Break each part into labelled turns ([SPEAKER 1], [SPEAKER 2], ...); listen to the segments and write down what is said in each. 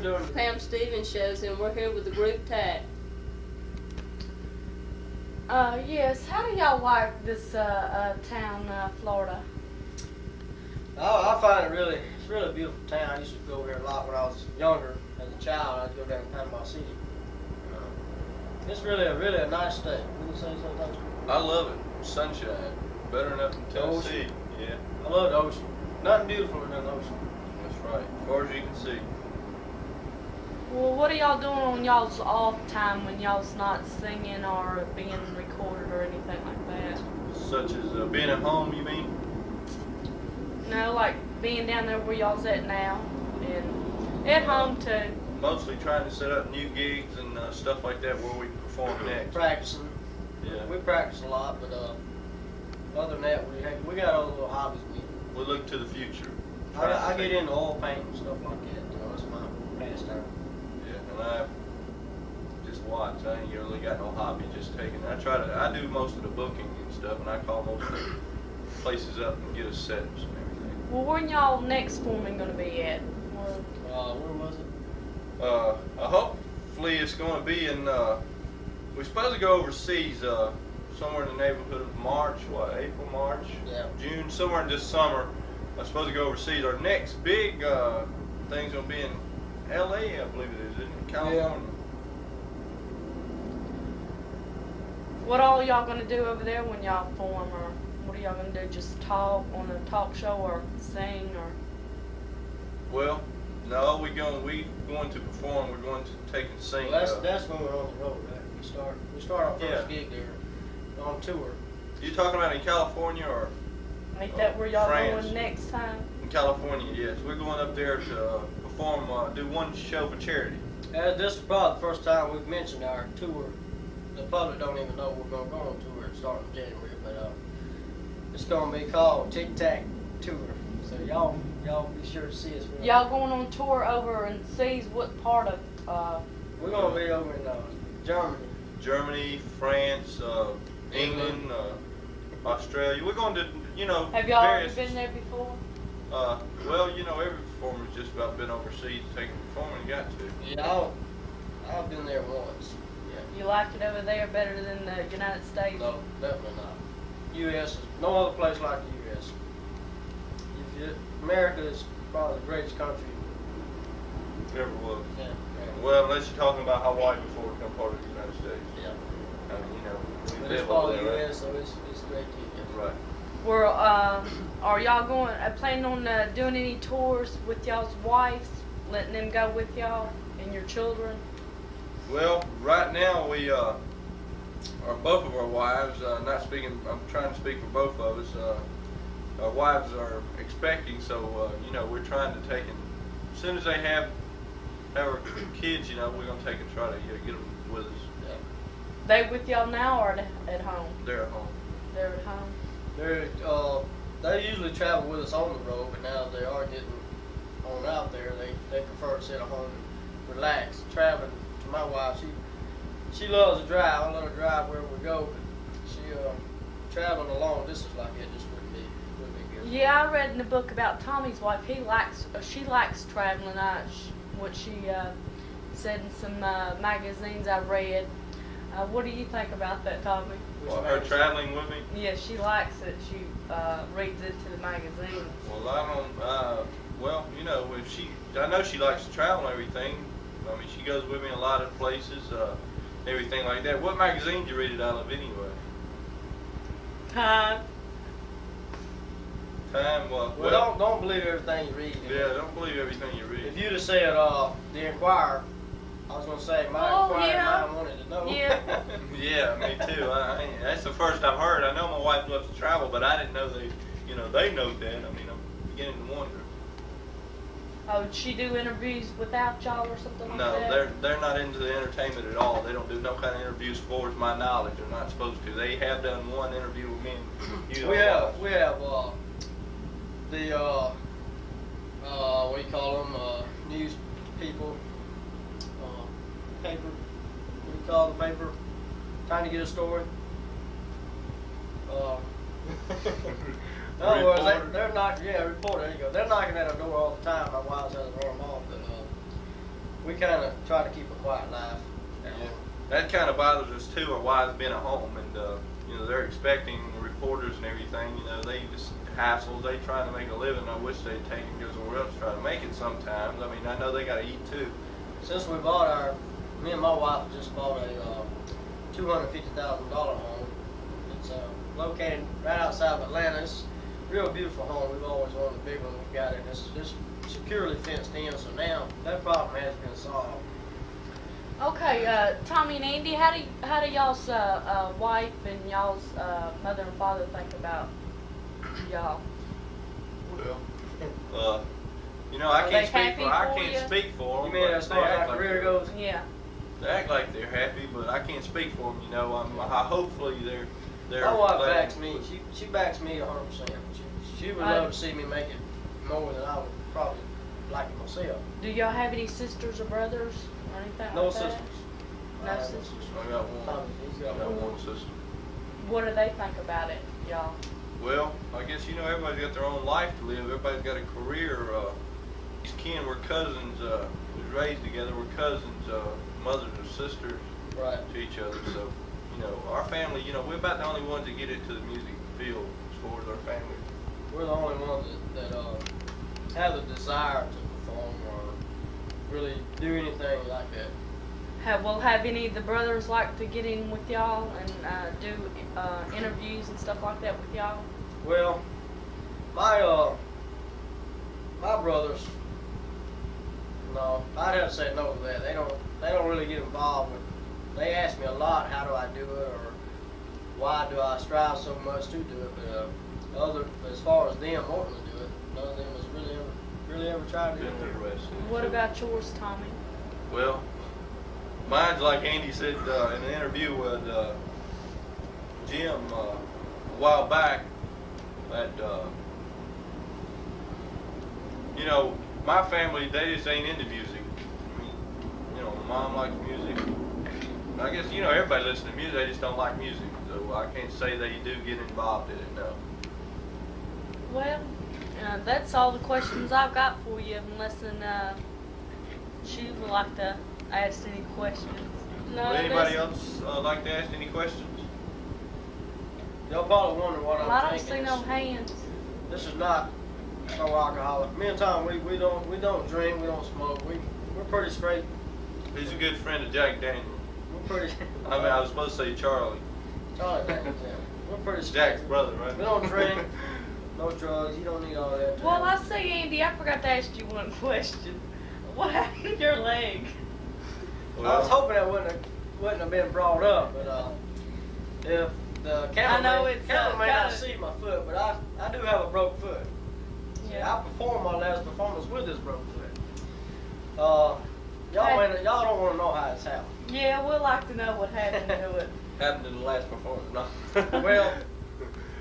[SPEAKER 1] During Pam Stevens shows, and we're here with the group TAC.
[SPEAKER 2] Yes. How do y'all like this town, Florida?
[SPEAKER 3] Oh, I find it's really a beautiful town. I used to go here a lot when I was younger. As a child, I'd go down to Panama City. It's really a nice state. Wouldn't you say something?
[SPEAKER 4] I love it. Sunshine. Better than up in Tennessee. Yeah.
[SPEAKER 3] I love the ocean. Nothing beautifuler than the ocean.
[SPEAKER 4] That's right. As far as you can see.
[SPEAKER 2] Well, what are y'all doing on y'all's off time when y'all's not singing or being recorded or anything like that?
[SPEAKER 4] Such as being at home, you mean?
[SPEAKER 2] No, like being down there where y'all's at now and at home too.
[SPEAKER 4] Mostly trying to set up new gigs and stuff like that where we can perform next.
[SPEAKER 3] Practicing.
[SPEAKER 4] Yeah.
[SPEAKER 3] We practice a lot, but other than that, we got other little hobbies.
[SPEAKER 4] We look to the future.
[SPEAKER 3] I get into oil paint and stuff like that. That's my pastime.
[SPEAKER 4] Yeah, and I just watch. I ain't really got no hobby. Just taking. I do most of the booking and stuff, and I call most of the places up and get us sets and everything.
[SPEAKER 2] Well, where y'all next forming gonna be at?
[SPEAKER 3] Where was it?
[SPEAKER 4] Hopefully it's going to be in. We're supposed to go overseas. Somewhere in the neighborhood of March, April, March,
[SPEAKER 3] Yeah.
[SPEAKER 4] June, somewhere in this summer. I'm supposed to go overseas. Our next big thing's gonna be in L.A. I believe it is, isn't it? California.
[SPEAKER 2] What all y'all gonna do over there when y'all form, or what are y'all gonna do? Just talk on a talk show, or sing, or?
[SPEAKER 4] Well, no, we going to perform. We're going to take and sing.
[SPEAKER 3] Well, that's when we're on the road. Right? We start our first gig there on tour.
[SPEAKER 4] You talking about in California or?
[SPEAKER 2] Ain't that where y'all
[SPEAKER 4] France.
[SPEAKER 2] going next time?
[SPEAKER 4] In California, yes. We're going up there to perform, do one show for charity.
[SPEAKER 3] This is probably the first time we've mentioned our tour. The public don't even know we're going to go on tour starting in January, but it's going to be called Tic Tac Tour. So y'all be sure to see us.
[SPEAKER 2] Y'all going on tour over in seas? What part of?
[SPEAKER 3] We're going to be over in Germany.
[SPEAKER 4] Germany, France, England, Australia. We're going to,
[SPEAKER 2] Have y'all already
[SPEAKER 4] various.
[SPEAKER 2] been there before?
[SPEAKER 4] Well, every performer's just about been overseas taking performing. You got to.
[SPEAKER 3] Yeah, I've been there once.
[SPEAKER 2] You like it over there better than the United States?
[SPEAKER 3] No, definitely not. U.S. is no other place like the U.S. America is probably the greatest country.
[SPEAKER 4] Never was.
[SPEAKER 3] Yeah.
[SPEAKER 4] Well, unless you're talking about Hawaii before it become part of the United States.
[SPEAKER 3] Yeah.
[SPEAKER 4] I mean,
[SPEAKER 3] But
[SPEAKER 4] we
[SPEAKER 3] it's
[SPEAKER 4] live
[SPEAKER 3] part
[SPEAKER 4] over
[SPEAKER 3] of the
[SPEAKER 4] there,
[SPEAKER 3] U.S., so it's great to
[SPEAKER 4] right?
[SPEAKER 2] Well, are y'all planning on doing any tours with y'all's wives, letting them go with y'all and your children?
[SPEAKER 4] Well, right now we are both of our wives. Not speaking. I'm trying to speak for both of us. Our wives are expecting, so we're trying to take and as soon as they have our kids, we're gonna take and try to get them with us.
[SPEAKER 3] Yeah.
[SPEAKER 2] They with y'all now or at home?
[SPEAKER 4] They're at home.
[SPEAKER 2] They're at home.
[SPEAKER 3] They usually travel with us on the road, but now they are getting on out there. They prefer to sit at home and relax. Traveling to my wife, she loves to drive. I let her drive wherever we go, but she traveling a long distance like that just wouldn't be good.
[SPEAKER 2] Yeah, I read in the book about Tommy's wife. She likes traveling. What she said in some magazines I read. What do you think about that, Tommy?
[SPEAKER 4] Well, her traveling with me.
[SPEAKER 2] Yeah, she likes it. She reads it to the magazine.
[SPEAKER 4] Well, I don't. Well, I know she likes to travel and everything. I mean, she goes with me a lot of places, everything like that. What magazine do you read it out of anyway?
[SPEAKER 2] Time.
[SPEAKER 4] Time.
[SPEAKER 3] Well, don't believe everything you read.
[SPEAKER 4] Yeah, don't believe everything you read.
[SPEAKER 3] If you'd have said the Enquirer, I was gonna say my Enquirer. Mine wanted to know.
[SPEAKER 2] Yeah.
[SPEAKER 4] Yeah, me too. That's the first I've heard. I know my wife loves to travel, but I didn't know they know that. I mean, I'm beginning to wonder.
[SPEAKER 2] Oh, did she do interviews without y'all or something like that?
[SPEAKER 4] No, they're not into the entertainment at all. They don't do no kind of interviews, for my knowledge. They're not supposed to. They have done one interview with me and you.
[SPEAKER 3] We have the what do you call them? News people. Paper. What do you call the paper? Trying to get a story. In other words, they're knocking. Yeah, reporter. There you go. They're knocking at our door all the time. My wife's had to throw them off, but we kind of try to keep a quiet life at
[SPEAKER 4] Yeah.
[SPEAKER 3] home.
[SPEAKER 4] That kind of bothers us too. Our wives being at home, and you know, they're expecting reporters and everything. You know, they just hassles. They trying to make a living. I wish they'd take and go somewhere else to try to make it sometimes. I mean, I know they got to eat too.
[SPEAKER 3] Since we bought me and my wife just bought a $250,000 home. It's located right outside of Atlanta. It's a real beautiful home. We've always wanted a big one. We've got it. It's just securely fenced in. So now that problem has been solved.
[SPEAKER 2] Okay, Tommy and Andy, how do y'all's wife and y'all's mother and father think about y'all?
[SPEAKER 4] Well, you know, I
[SPEAKER 2] Are
[SPEAKER 4] can't
[SPEAKER 2] they
[SPEAKER 4] speak
[SPEAKER 2] happy
[SPEAKER 4] for. I
[SPEAKER 2] for
[SPEAKER 4] can't
[SPEAKER 2] you?
[SPEAKER 4] speak for
[SPEAKER 3] You
[SPEAKER 4] them.
[SPEAKER 3] mean as far as our career goes?
[SPEAKER 2] Yeah.
[SPEAKER 4] They act like they're happy, but I can't speak for them. You know, hopefully they're.
[SPEAKER 3] My wife
[SPEAKER 4] glad.
[SPEAKER 3] backs me. She backs me 100%. She would love to see me make it more than I would probably like it myself.
[SPEAKER 2] Do y'all have any sisters or brothers or anything
[SPEAKER 3] No
[SPEAKER 2] like that?
[SPEAKER 3] sisters.
[SPEAKER 2] No
[SPEAKER 3] I have
[SPEAKER 2] sisters.
[SPEAKER 4] I got one.
[SPEAKER 3] Tommy, he's
[SPEAKER 4] I
[SPEAKER 3] got
[SPEAKER 4] got
[SPEAKER 3] one.
[SPEAKER 4] one sister.
[SPEAKER 2] What do they think about it, y'all?
[SPEAKER 4] Well, I guess you know everybody's got their own life to live. Everybody's got a career. Ken, we're cousins. We was raised together. We're cousins, mothers and sisters
[SPEAKER 3] Right.
[SPEAKER 4] to each other. So, you know, our family. You know, we're about the only ones that get into the music field as far as our family.
[SPEAKER 3] We're the only ones that have the desire to perform or really do anything like that.
[SPEAKER 2] Have any of the brothers like to get in with y'all and do interviews and stuff like that with y'all?
[SPEAKER 3] Well, my brothers, no, I'd have to say no to that. They don't really get involved with. They ask me a lot, how do I do it, or why do I strive so much to do it? But as far as them wanting to do it, none of them has really ever tried to do
[SPEAKER 4] Been
[SPEAKER 3] it.
[SPEAKER 4] interested.
[SPEAKER 2] What about yours, Tommy?
[SPEAKER 4] Well, mine's like Andy said in an interview with Jim a while back that, you know, my family, they just ain't into music. I mean, you know, my mom likes music. I guess, you know, everybody listens to music, they just don't like music. So I can't say they do get involved in it, no.
[SPEAKER 2] Well, that's all the questions I've got for you, unless she would like to ask any questions.
[SPEAKER 1] No,
[SPEAKER 4] Would anybody
[SPEAKER 1] that's-
[SPEAKER 4] else like to ask any questions?
[SPEAKER 3] Y'all probably wonder what
[SPEAKER 2] Well,
[SPEAKER 3] I'm
[SPEAKER 2] I don't see
[SPEAKER 3] thinking.
[SPEAKER 2] no hands.
[SPEAKER 3] This is not no alcoholic. Me and Tom, we don't drink, we don't smoke. We're pretty straight.
[SPEAKER 4] He's a good friend of Jack Daniel.
[SPEAKER 3] We're pretty.
[SPEAKER 4] I mean, I was supposed to say Charlie.
[SPEAKER 3] Charlie Daniels, yeah. We're pretty straight.
[SPEAKER 4] Jack's brother, right?
[SPEAKER 3] We don't drink, no drugs. You don't need all that.
[SPEAKER 2] Well, I see, Andy, I forgot to ask you one question. What happened to your leg?
[SPEAKER 3] I was hoping that wouldn't have been brought up, but if the camera may not see my foot, but I do have a broke foot.
[SPEAKER 2] Yeah.
[SPEAKER 3] I performed my last performance with this broke foot. Y'all don't want to know how it's happened.
[SPEAKER 2] Yeah, we'd like to know what happened to it.
[SPEAKER 4] Happened in the last performance, no?
[SPEAKER 3] Well,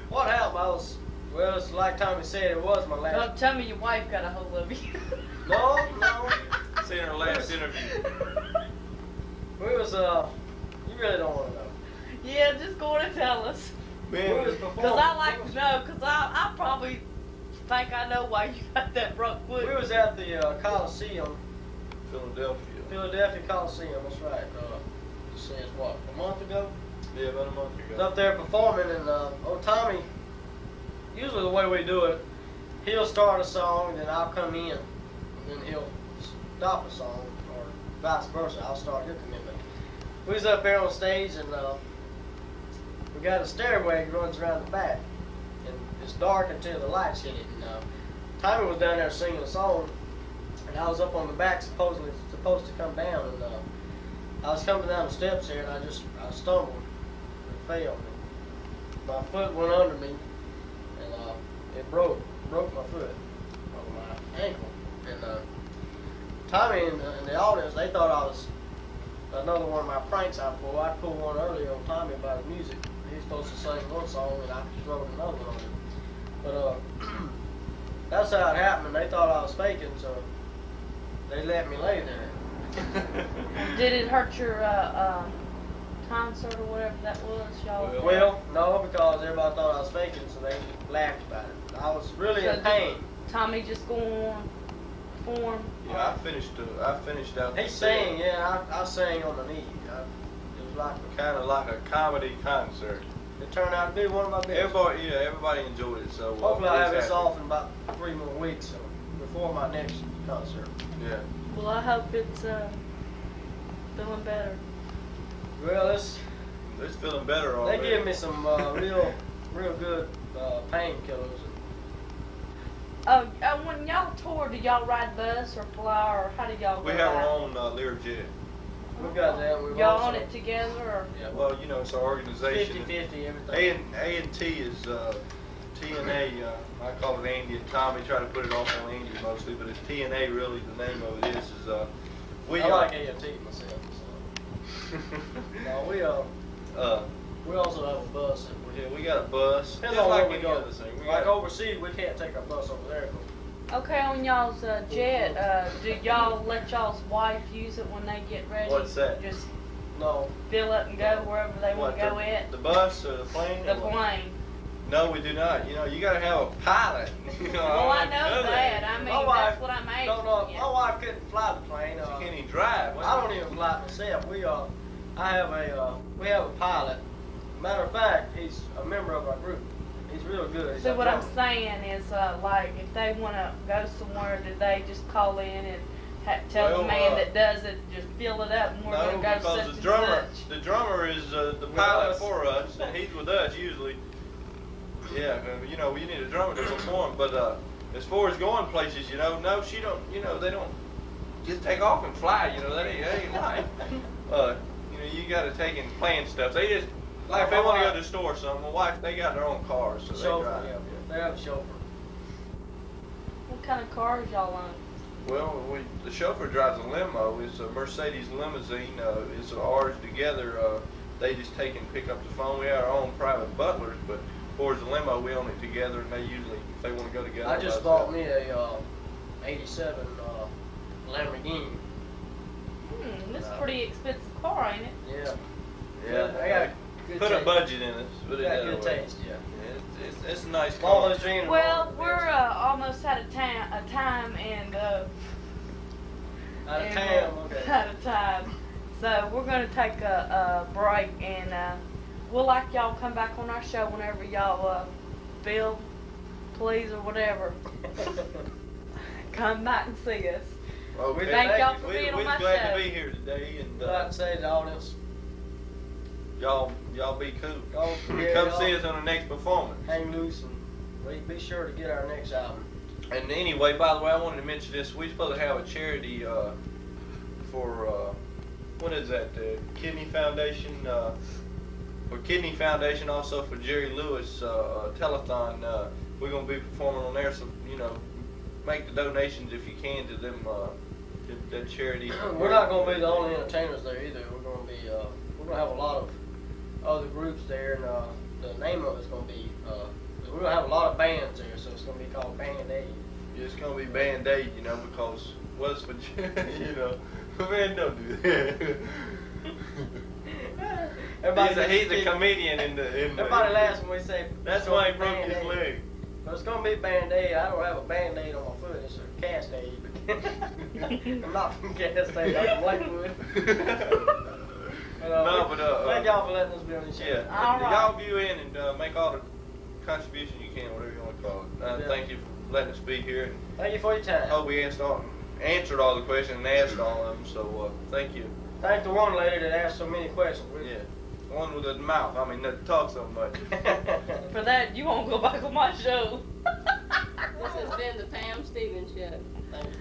[SPEAKER 3] what happened? It's like Tommy said, it was my last.
[SPEAKER 2] Don't tell me your wife got a hold of you.
[SPEAKER 3] No.
[SPEAKER 4] Seen her last interview.
[SPEAKER 3] We was you really don't want to know.
[SPEAKER 2] Yeah, just go on and tell us.
[SPEAKER 3] We was performing.
[SPEAKER 2] Because I like to know, because I probably think I know why you got that broke foot.
[SPEAKER 3] We was at the Coliseum,
[SPEAKER 4] Philadelphia.
[SPEAKER 3] Coliseum. That's right. It says what, a month ago?
[SPEAKER 4] Yeah, about a month
[SPEAKER 3] Was
[SPEAKER 4] ago.
[SPEAKER 3] up there performing, and Tommy. Usually the way we do it, he'll start a song, and then I'll come in, and then he'll stop a song, or vice versa. I'll start, he'll come in. But we was up there on stage, and we got a stairway that runs around the back, and it's dark until the lights hit it. And Tommy was down there singing a song, and I was up on the back, supposed to come down, and I was coming down the steps here, and I stumbled and fell. And my foot went under me, and it broke my foot, broke my ankle. And Tommy and the audience, they thought I was another one of my pranks I pulled. I pulled one earlier on Tommy about his music. He was supposed to sing one song, and I wrote another one on it. But that's how it happened. They thought I was faking, so they let me lay there.
[SPEAKER 2] Did it hurt your concert or whatever that was, y'all?
[SPEAKER 3] Well, no, because everybody thought I was faking, so they laughed about it. I was really in pain.
[SPEAKER 2] Tommy just go on perform?
[SPEAKER 4] Yeah, I finished out.
[SPEAKER 3] He
[SPEAKER 4] the set.
[SPEAKER 3] sang, yeah. I sang on the knee. It was like
[SPEAKER 4] Kind of like a comedy concert.
[SPEAKER 3] it turned out to be one of my best.
[SPEAKER 4] Everybody enjoyed it. So
[SPEAKER 3] Hopefully I have
[SPEAKER 4] it's
[SPEAKER 3] this
[SPEAKER 4] happy.
[SPEAKER 3] off in about 3 more weeks before my next concert.
[SPEAKER 4] Yeah.
[SPEAKER 2] Well, I hope it's feeling better.
[SPEAKER 3] Well, it's
[SPEAKER 4] Feeling better
[SPEAKER 3] they
[SPEAKER 4] already.
[SPEAKER 3] give me some real good painkillers.
[SPEAKER 2] When y'all tour, do y'all ride bus or fly, or how do y'all
[SPEAKER 4] We
[SPEAKER 2] go
[SPEAKER 4] have
[SPEAKER 2] out?
[SPEAKER 4] our own Learjet.
[SPEAKER 3] We got that. We've
[SPEAKER 2] Y'all
[SPEAKER 3] also,
[SPEAKER 2] on it together, or?
[SPEAKER 3] Yeah,
[SPEAKER 4] Well, you know, it's our organization.
[SPEAKER 3] 50-50 everything.
[SPEAKER 4] A&T is TNA. I call it Andy and Tommy. Try to put it off on Andy mostly, but it's TNA. Really, the name of it is we.
[SPEAKER 3] I like A&T myself. So. No, we also have a bus. That
[SPEAKER 4] Yeah, we got a bus.
[SPEAKER 3] Depends
[SPEAKER 4] Just
[SPEAKER 3] on
[SPEAKER 4] like
[SPEAKER 3] where we
[SPEAKER 4] any
[SPEAKER 3] go.
[SPEAKER 4] other thing. We
[SPEAKER 3] Like
[SPEAKER 4] got-
[SPEAKER 3] overseas, we can't take our bus over there.
[SPEAKER 2] Okay, on y'all's jet, do y'all let y'all's wife use it when they get ready?
[SPEAKER 4] What's that?
[SPEAKER 2] Just
[SPEAKER 3] No,
[SPEAKER 2] fill up and go wherever they want to go at?
[SPEAKER 4] the bus or the plane?
[SPEAKER 2] The
[SPEAKER 4] or what?
[SPEAKER 2] plane.
[SPEAKER 4] No, we do not. You know, you got to have a pilot. You know,
[SPEAKER 2] Well, I
[SPEAKER 4] like
[SPEAKER 2] know that. I mean,
[SPEAKER 3] My wife
[SPEAKER 2] that's what I'm asking.
[SPEAKER 3] don't know.
[SPEAKER 2] you.
[SPEAKER 3] My wife couldn't fly the plane.
[SPEAKER 4] She can't even drive.
[SPEAKER 3] I don't even fly it myself. We have a pilot. Matter of fact, he's a member of our group. He's real good. He's
[SPEAKER 2] So
[SPEAKER 3] our
[SPEAKER 2] what I'm
[SPEAKER 3] drummer.
[SPEAKER 2] saying is, like, if they want to go somewhere, do they just call in and tell
[SPEAKER 4] Well,
[SPEAKER 2] the man that does it, just fill it up, and we're
[SPEAKER 4] No,
[SPEAKER 2] going to go
[SPEAKER 4] because
[SPEAKER 2] such
[SPEAKER 4] the
[SPEAKER 2] and
[SPEAKER 4] drummer,
[SPEAKER 2] such?
[SPEAKER 4] the drummer is the
[SPEAKER 3] With
[SPEAKER 4] pilot
[SPEAKER 3] us.
[SPEAKER 4] for us, and he's with us usually. Yeah, you know, you need a drummer to perform. But as far as going places, you know, no, she don't. You know, they don't just take off and fly. You know, that ain't life. You know, you got to take and plan stuff. They just like if they want to go to the store or something. My wife, they got their own cars, so they
[SPEAKER 3] Chauffeur,
[SPEAKER 4] drive.
[SPEAKER 3] yeah, they have a chauffeur.
[SPEAKER 2] What kind of cars y'all own?
[SPEAKER 4] Well, the chauffeur drives a limo. It's a Mercedes limousine. It's ours together. They just take and pick up the phone. We have our own private butlers, but as far as the limo, we own it together, and they usually, if they want to go together.
[SPEAKER 3] I just bought me a '87 Lamborghini.
[SPEAKER 2] This is a pretty expensive car, ain't it?
[SPEAKER 3] Yeah.
[SPEAKER 4] Yeah,
[SPEAKER 3] I got good
[SPEAKER 4] put a
[SPEAKER 3] taste.
[SPEAKER 4] budget in it. Put it
[SPEAKER 3] Got
[SPEAKER 4] that
[SPEAKER 3] good
[SPEAKER 4] way.
[SPEAKER 3] taste, yeah.
[SPEAKER 4] Yeah, it's a nice
[SPEAKER 3] All
[SPEAKER 4] car.
[SPEAKER 3] those dreams.
[SPEAKER 2] Well, we're almost out of time, and
[SPEAKER 3] out of
[SPEAKER 2] and,
[SPEAKER 3] town. Okay.
[SPEAKER 2] out of time. So we're going to take a break, and we'll like y'all come back on our show whenever y'all feel, please, or whatever. Come back and see us.
[SPEAKER 4] Okay.
[SPEAKER 2] Thank y'all for being on
[SPEAKER 4] We're
[SPEAKER 2] my
[SPEAKER 4] glad
[SPEAKER 2] show.
[SPEAKER 3] Uh,
[SPEAKER 4] to be here today, and
[SPEAKER 3] I'd like to say to the audience,
[SPEAKER 4] y'all be cool.
[SPEAKER 3] Y'all-
[SPEAKER 4] Come
[SPEAKER 3] yeah,
[SPEAKER 4] see
[SPEAKER 3] y'all-
[SPEAKER 4] us on the next performance.
[SPEAKER 3] hang loose and be sure to get our next album.
[SPEAKER 4] And anyway, by the way, I wanted to mention this. We're supposed to have a charity for what is that? The Kidney Foundation. For Kidney Foundation, also for Jerry Lewis telethon. We're gonna be performing on there, so you know, make the donations if you can to them. To that charity.
[SPEAKER 3] We're not going to be the only entertainers there either. We're going to be we're going to have a lot of other groups there, and the name of it's going to be we're going to have a lot of bands there, so it's going to be called Band Aid.
[SPEAKER 4] It's gonna be Band-Aid, you know, because what's for you know, man, don't do that. He's a comedian in the.
[SPEAKER 3] Everybody laughs when we say.
[SPEAKER 4] That's
[SPEAKER 3] it's
[SPEAKER 4] why
[SPEAKER 3] gonna
[SPEAKER 4] he
[SPEAKER 3] be
[SPEAKER 4] broke his
[SPEAKER 3] Band-Aid.
[SPEAKER 4] leg.
[SPEAKER 3] But it's going to be Band Aid. I don't have a Band Aid on my foot. It's a cast aid. I'm not from cast aid. I'm from Lakewood. Thank y'all for letting us be on the show.
[SPEAKER 4] Yeah,
[SPEAKER 2] All right.
[SPEAKER 4] y'all view in and make all the contribution you can, whatever you want to call it.
[SPEAKER 3] Yeah.
[SPEAKER 4] Thank you for letting us be here.
[SPEAKER 3] Thank you for your time.
[SPEAKER 4] Hope we answered all the questions and asked all of them. So thank you.
[SPEAKER 3] Thank the one lady that asked so many questions.
[SPEAKER 4] Yeah, one with the mouth. I mean, that talk so much.
[SPEAKER 2] For that, you won't go back on my show.
[SPEAKER 1] This has been the Pam Stevens Show.
[SPEAKER 3] Thank you.